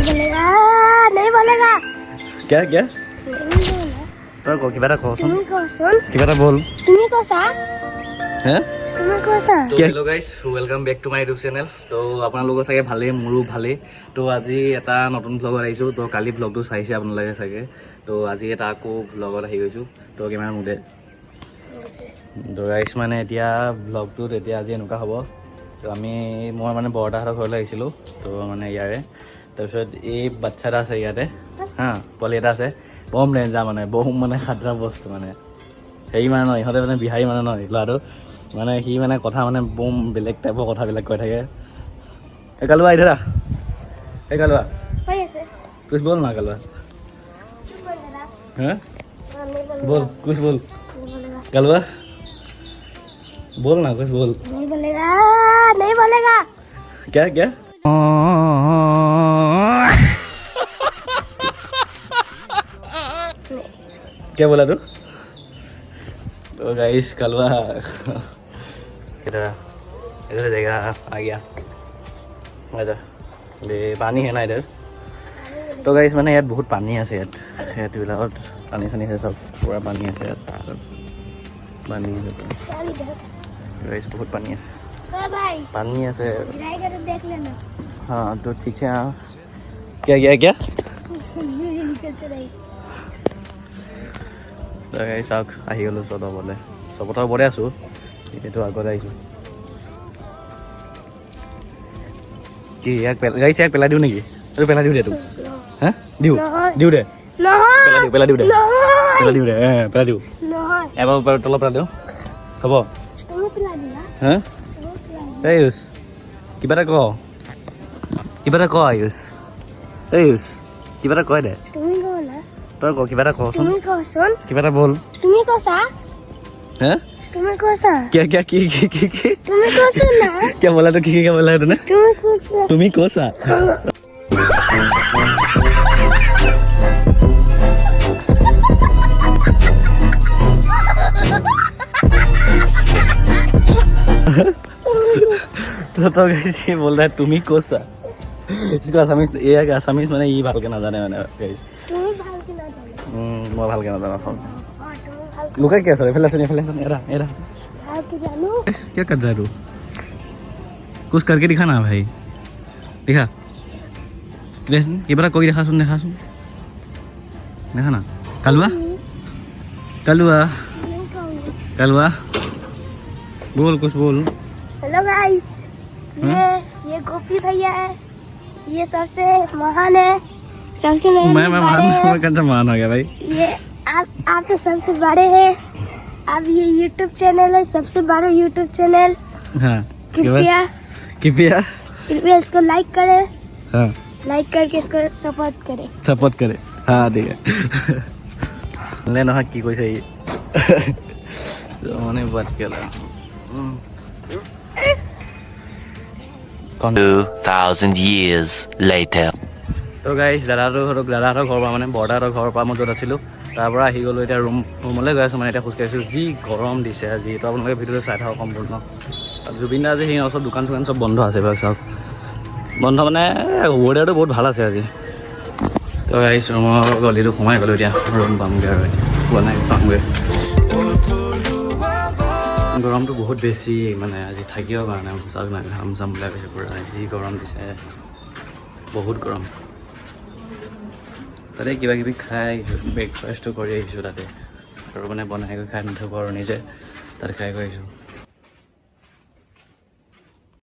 बोलेगा नहीं बोलेगा क्या क्या नहीं बोला তই ক কিবা এটা কচোন তুমি কোৱাচোন কিবা এটা বল তুমি কৈছা হে তুমি কৈছা hello' guys welcome back to my YouTube channel তো আপোনালোকৰ চাগে ভালেই মোৰো ভালেই তো আজি এটা নতুন ভ্লগত আহিছোঁ তো কালি ভ্লগটো চাইছে আপোনালোকে চাগে তো আজি এটা আকৌ ভ্লগত আহি গৈছোঁ তো কেমেৰা মুদে তো গাইজ মানে এতিয়া ভ্লগটোত এতিয়া আজি এনেকুৱা হ'ব তো মই মানে বৰদাহঁতৰ ঘৰলৈ আহিছিলোঁ তো মানে ইয়াৰে তাৰপিছত এই বাচ্ছা এটা আছে ইয়াতে হা পোৱালি এটা আছে বম ডেঞ্জাৰ মানে বহু মানে খাতৰা বস্তু মানে হেৰি মানে ন ইহঁতে মানে বিহাৰী মানে ন ল'ৰাটো মানে সি মানে কথা মানে বম বেলেগ টাইপৰ কথাবিলাক কৈ থাকে এই কালুৱা আহি থাকা এই কালুৱা হৈ আছে কুছ বল না কালুৱা হা बोल कुछ बोल कलवा बोल ना कुछ बोल नहीं बोलेगा नहीं बोलेगा क्या क्या क्या बोला तू तो गाइस कलवा इधर इधर देखा आ गया मजा ले पानी है ना इधर तो गाइस मैंने यार बहुत पानी আছে ইয়াত বিলাকত পানী চানী আছে সব পুৰা পানী আছে ইয়াত পানী আছে गाइस बहुत पानी আছে भाई पानी আছে ट्राई कर देख लेना हाँ तो ठीक है क्या क्या क्या निकल चला তো গাইস আহি গ'লো চবলে চবতৰ ওপৰতে আছোঁ এইটো আগতে আহিছোঁ কি ইয়াক গাইস ইয়াক পেলাই দিওঁ নেকি এইটো পেলাই দিওঁ দে তোক হা দিওঁ দিওঁ দে নহয় পেলাই দিওঁ দে নহয় পেলাই দিওঁ দে পেলাই দিওঁ নহয় এবাৰ তলত পেলাই দিওঁ হ'ব তুমি পেলাই দিলা হা তুমি পেলাই আয়ুষ কিবা এটা ক আয়ুষ আয়ুষ কিবা এটা কয় দে তুমি ক'লা তই ক কিবা এটা কচোন তুমি কোৱাচোন কিবা এটা বল তুমি কৈছা হা তুমি কৈছা क्या क्या की তুমি কৈছা না क्या बोला तो क्या बोला तूने তুমি কৈছা तुम ही कोसा तो गाइस ये बोल रहा है तुम ही कोसा इसको असमीज माने ये भालके ना जाने माने गाइस তুমি ভালকে নাজানো मैं भालके ना जाना था তুমি ভালকে लुका क्या सर फैला सुन एरा ভালকে জানো क्या कर रहा है तू कुछ करके दिखा ना भाई दिखा किबरा कोई देखा सुन देखा ना कलवा नहीं कहूँगी कलवा बोल कुछ बोल हेलो गाइस ये गोपी भैया है ये सबसे महान है सबसे मैं कौन सा मान हो गया भाई ये आप तो सबसे बड़े हैं अब ये YouTube चैनल है सबसे बड़ा YouTube चैनल हाँ कृपया कृपया कृपया इसको लाइक करें हाँ लाइक करके इसको सपोर्ट करें सपोर्ट करे हाँ ठीक है ले ना की कोई सही मैंने बात किया 2,000 years later. তো গাইজ দাদাহঁতৰ ঘৰৰ পৰা মানে বৰদাহঁতৰ ঘৰৰ পৰা মই য'ত আছিলোঁ তাৰ পৰা আহি গ'লোঁ এতিয়া ৰুমলৈ গৈ আছোঁ মানে এতিয়া খোজকাঢ়িছোঁ যি গৰম দিছে আজি তো আপোনালোকে ভিডিঅ'টো চাই থাকক সম্পূৰ্ণ জুবিন দা আজি সেই চব দোকান চোকান চব বন্ধ আছে এইবিলাক চাওক বন্ধ মানে ৱেডাৰটো বহুত ভাল আছে আজি তো গাইজ ৰুমৰ গলিটো সোমাই গ'লোঁ এতিয়া ৰুম পামগৈ আৰু বনাই পামগৈ গৰমটো বহুত বেছি মানে আজি থাকিব পৰা নাই চাওক নাই ঘাম চাম ওলাই গৈছে পূৰা যি গৰম দিছে বহুত গৰম তাতে কিবা কিবি খাই ব্ৰেকফাষ্টটো কৰি আহিছোঁ তাতে আৰু মানে বনাই গৈ খাই নাথাকোঁ আৰু নিজে তাতে খাই গৈ আহিছোঁ